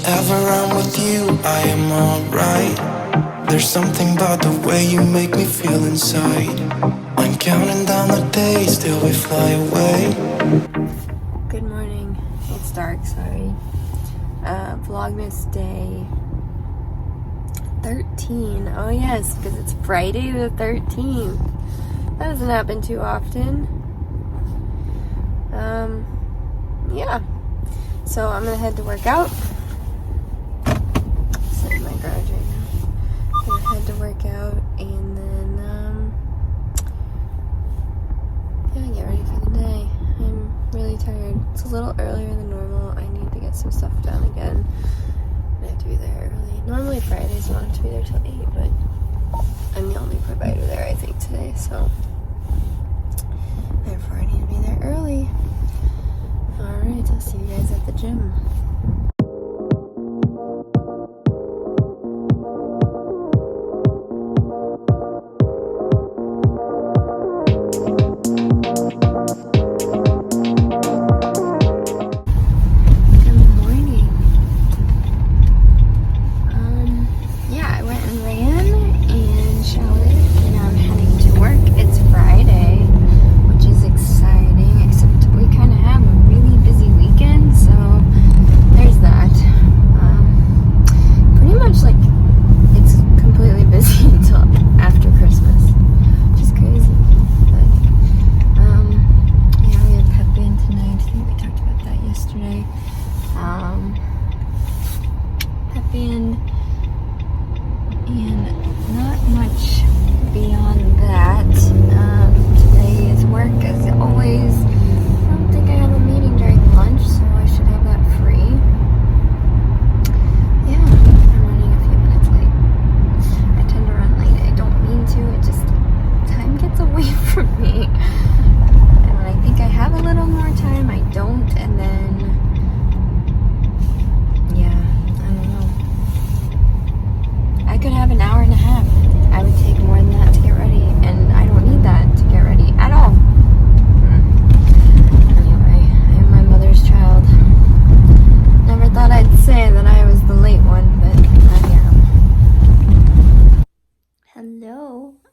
Whenever I'm with you, I am alright. There's something about the way you make me feel inside. I'm counting down the days till we fly away. Good morning. It's dark, sorry. Vlogmas day 13. Oh yes, because it's Friday the 13th. That doesn't happen too often. Yeah. So I'm gonna head to work out. Sit in my garage right now. Gonna head to work out and then yeah, get ready for the day. I'm really tired. It's a little earlier than normal. I need to get some stuff done again. I have to be there early. Normally Fridays I don't have to be there till 8, but I'm the only provider there I think today, so therefore I need to be there early. Alright, I'll see you guys at the gym.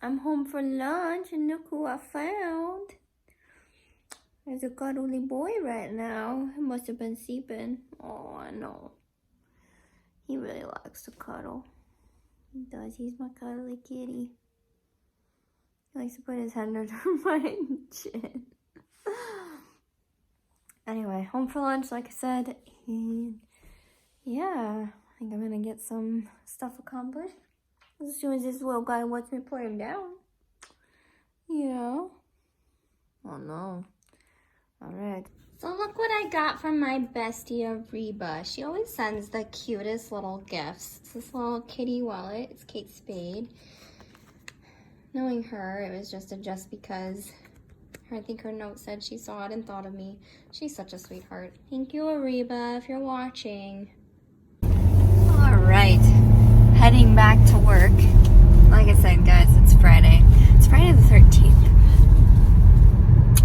I'm home for lunch and look who I found. There's a cuddly boy right now. He must have been sleeping. Oh, I know. He really likes to cuddle. He does. He's my cuddly kitty. He likes to put his head under my chin. Anyway, home for lunch, like I said. And yeah, I think I'm going to get some stuff accomplished. As soon as this little guy wants me to put him down. Yeah. Oh no. Alright. So look what I got from my bestie Reba. She always sends the cutest little gifts. It's this little kitty wallet. It's Kate Spade. Knowing her, it was just because I think her note said she saw it and thought of me. She's such a sweetheart. Thank you, Reba, if you're watching. Alright. Heading back to work. Like I said, guys, it's Friday. It's Friday the 13th.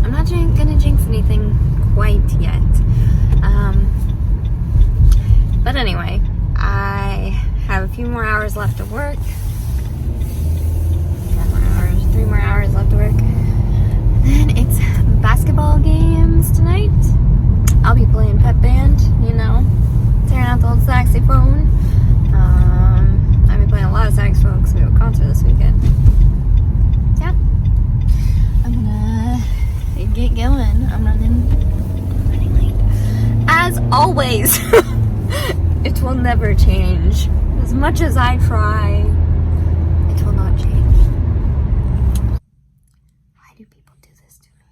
I'm not gonna jinx anything quite yet. But anyway, I have a few more hours left of work. 3 more hours left of work. Then it's basketball games tonight. I'll be playing pep band, you know, tearing out the old saxophone. I've been playing a lot of saxophone because we have a concert this weekend. Yeah. I'm gonna get going. I'm running late. As always, it will never change. As much as I try, it will not change. Why do people do this to me?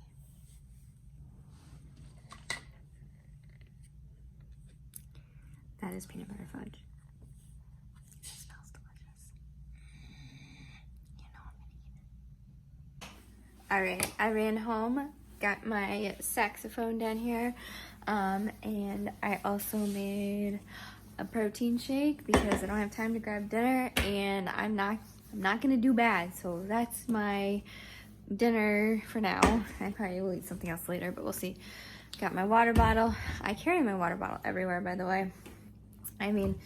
That is peanut butter fudge. Alright, I ran home, got my saxophone down here, and I also made a protein shake because I don't have time to grab dinner, and I'm not gonna do bad, so that's my dinner for now. I probably will eat something else later, but we'll see. Got my water bottle. I carry my water bottle everywhere, by the way. I mean,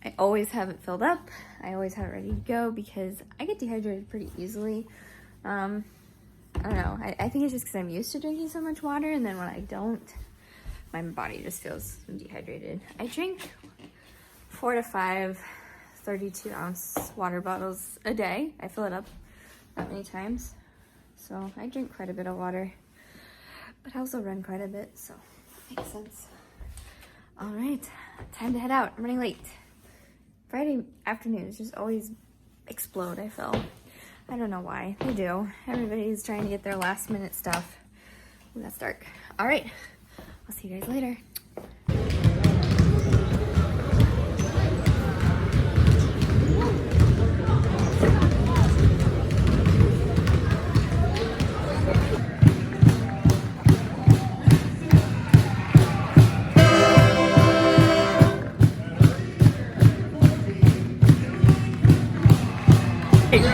I always have it filled up. I always have it ready to go because I get dehydrated pretty easily. I don't know. I think it's just because I'm used to drinking so much water, and then when I don't, my body just feels dehydrated. I drink 4 to 5 32-ounce water bottles a day. I fill it up that many times. So I drink quite a bit of water. But I also run quite a bit, so that makes sense. All right, time to head out. I'm running late. Friday afternoons just always explode, I feel. I don't know why. They do. Everybody's trying to get their last minute stuff. Ooh, that's dark. All right, I'll see you guys later.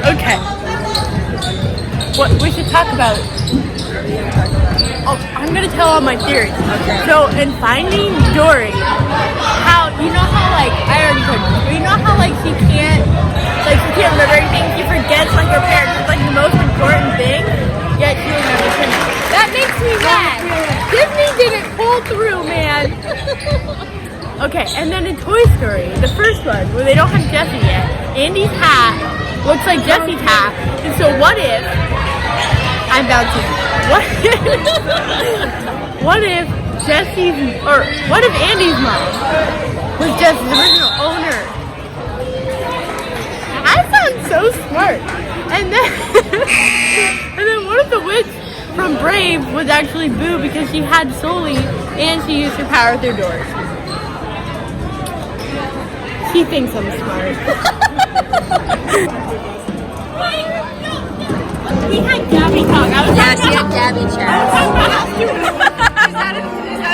Okay. What we should talk about. Oh, I'm gonna tell all my theories. Okay. So in Finding Dory, how like I already told you, but you know how like she can't remember anything. She forgets like her parents is like the most important thing. Yet she remembers her name. That makes me mad. Disney didn't pull through, man. Okay, and then in Toy Story, the first one where they don't have Jessie yet, Andy's hat looks like Jessie's hat. And so what if I'm bouncing? What if Andy's mom was Jessie's original owner? I sound so smart. And then what if the witch from Brave was actually Boo because she had Sully and she used her power through doors? He thinks I'm smart. We had Gabby talk. She had Gabby chat. Is that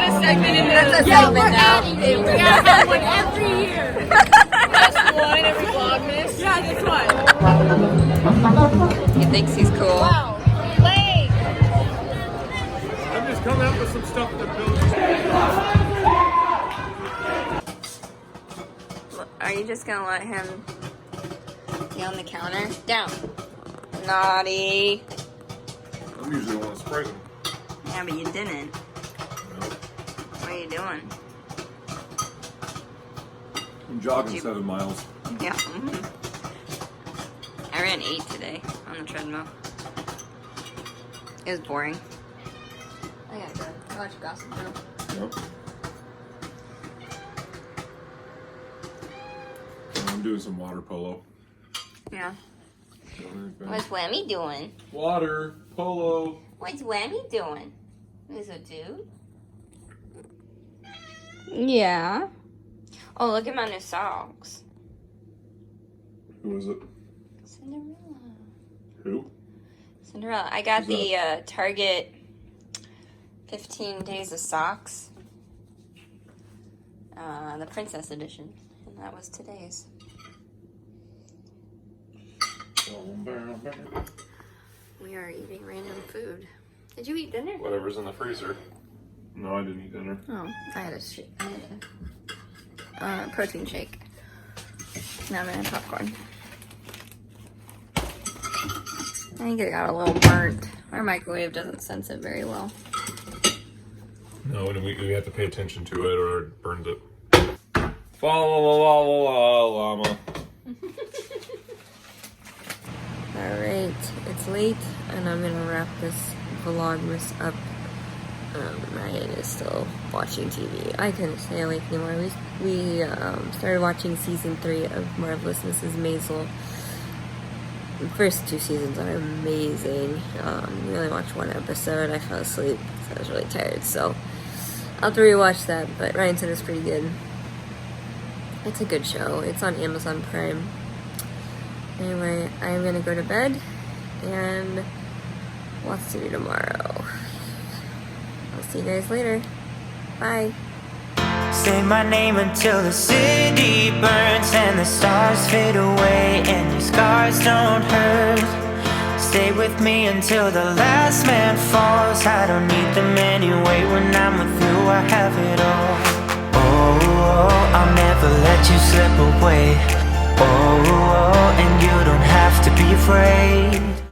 a segment in there? That's a segment now. We gotta have one every year. That's one every Vlogmas. Yeah, that's one. He thinks he's cool. Wow. Late. I'm just coming up with some stuff that builds. Are you just gonna let him be on the counter? Down. Naughty. I'm usually the one to spray them. Yeah, but you didn't. No. What are you doing? I'm jogging 7 miles. Yeah. I ran 8 today on the treadmill. It was boring. I gotta go watch Gossip Girl. Yep. I'm doing some water polo. Yeah. What's Whammy doing? Water polo. What's Whammy doing? Is it dude? Yeah. Oh, look at my new socks. Who is it? Cinderella. Who? Cinderella. I got the Target 15 Days of Socks. The Princess Edition. And that was today's. We are eating random food. Did you eat dinner? Whatever's in the freezer. No, I didn't eat dinner. Oh, I had a protein shake. Now I'm gonna have popcorn. I think it got a little burnt. Our microwave doesn't sense it very well. No, and we have to pay attention to it or it burns it. Llama. Alright, it's late and I'm gonna wrap this Vlogmas up. Ryan is still watching TV. I couldn't stay awake anymore. We started watching season 3 of Marvelous Mrs. Maisel. The first 2 seasons are amazing. We only watched 1 episode. I fell asleep because I was really tired, so I'll have to rewatch that, but Ryan said it's pretty good. It's a good show. It's on Amazon Prime. Anyway, I'm gonna go to bed and lots to do tomorrow. I'll see you guys later. Bye. Say my name until the city burns and the stars fade away and your scars don't hurt. Stay with me until the last man falls. I don't need them anyway. When I'm with you, I have it all. Oh, I'll never let you slip away. Oh, and you don't have to be afraid.